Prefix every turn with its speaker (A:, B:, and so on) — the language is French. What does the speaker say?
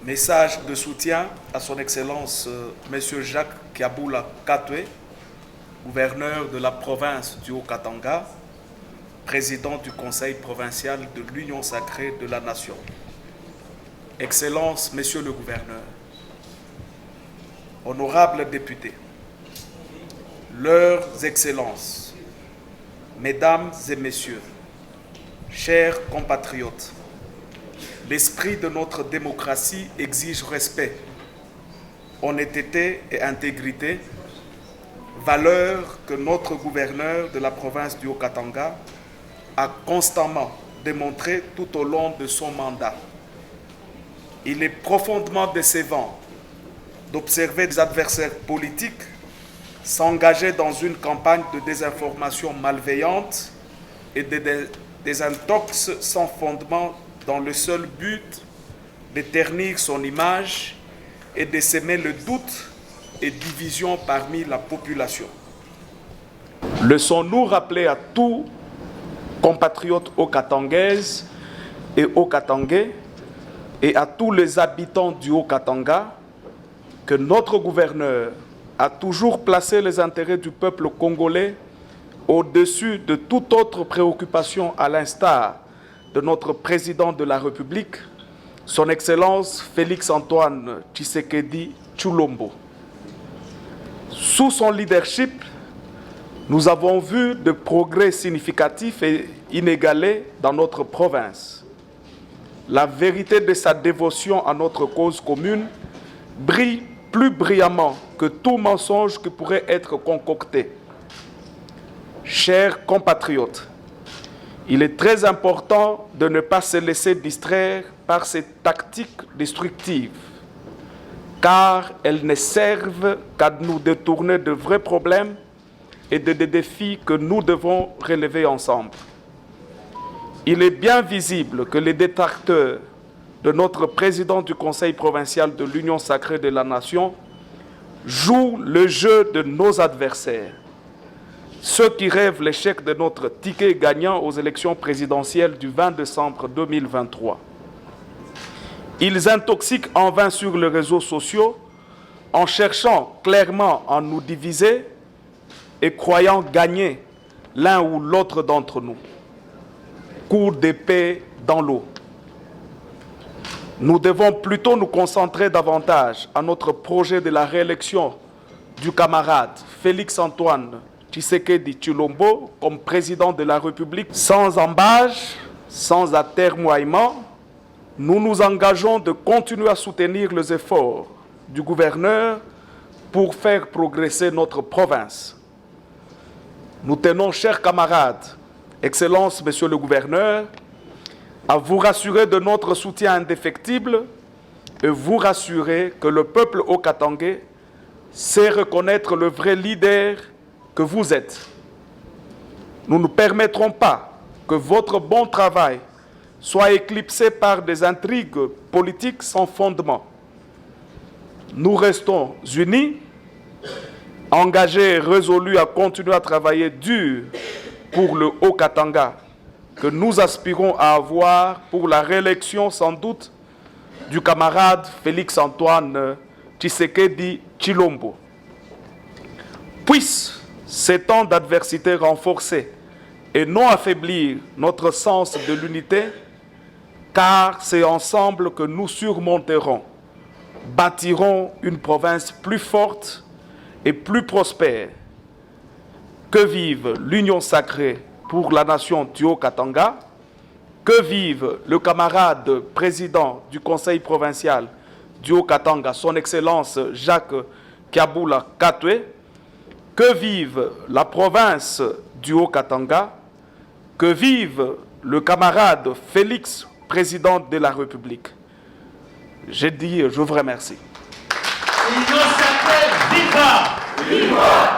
A: Message de soutien à son Excellence M. Jacques Kiaboula Katwe, gouverneur de la province du Haut-Katanga, président du Conseil provincial de l'Union sacrée de la Nation. Excellence, Monsieur le gouverneur, honorables députés, leurs excellences, mesdames et messieurs, chers compatriotes, l'esprit de notre démocratie exige respect, honnêteté et intégrité, valeurs que notre gouverneur de la province du Haut-Katanga a constamment démontrées tout au long de son mandat. Il est profondément décevant d'observer des adversaires politiques s'engager dans une campagne de désinformation malveillante et de désintox sans fondement dans le seul but de ternir son image et de semer le doute et division parmi la population. Laissons-nous rappeler à tous compatriotes haut-katangaises et haut-katangais et à tous les habitants du Haut-Katanga que notre gouverneur a toujours placé les intérêts du peuple congolais au-dessus de toute autre préoccupation, à l'instar de notre président de la République, son Excellence Félix-Antoine Tshisekedi Tshilombo. Sous son leadership, nous avons vu de progrès significatifs et inégalés dans notre province. La vérité de sa dévotion à notre cause commune brille plus brillamment que tout mensonge qui pourrait être concocté. Chers compatriotes, il est très important de ne pas se laisser distraire par ces tactiques destructives, car elles ne servent qu'à nous détourner de vrais problèmes et de des défis que nous devons relever ensemble. Il est bien visible que les détracteurs de notre président du Conseil provincial de l'Union sacrée de la Nation jouent le jeu de nos adversaires, ceux qui rêvent l'échec de notre ticket gagnant aux élections présidentielles du 20 décembre 2023. Ils intoxiquent en vain sur les réseaux sociaux en cherchant clairement à nous diviser et croyant gagner l'un ou l'autre d'entre nous. Coup d'épée dans l'eau. Nous devons plutôt nous concentrer davantage à notre projet de la réélection du camarade Félix-Antoine Tshisekedi Tshilombo comme président de la République. Sans embâche, sans atermoiement, nous nous engageons de continuer à soutenir les efforts du gouverneur pour faire progresser notre province. Nous tenons, chers camarades, Excellence, Monsieur le gouverneur, à vous rassurer de notre soutien indéfectible et vous rassurer que le peuple haut-katangais sait reconnaître le vrai leader que vous êtes. Nous ne permettrons pas que votre bon travail soit éclipsé par des intrigues politiques sans fondement. Nous restons unis, engagés et résolus à continuer à travailler dur pour le Haut-Katanga que nous aspirons à avoir pour la réélection sans doute du camarade Félix-Antoine Tshisekedi Tshilombo. Puisse ces temps d'adversité renforcer et non affaiblir notre sens de l'unité, car c'est ensemble que nous surmonterons, bâtirons une province plus forte et plus prospère. Que vive l'Union sacrée pour la nation du Haut-Katanga, que vive le camarade président du Conseil provincial du Haut-Katanga, son Excellence Jacques Kiaboula Katwe, que vive la province du Haut-Katanga, que vive le camarade Félix, président de la République. J'ai dit, je vous remercie.
B: L'Union sacrée, viva! Viva!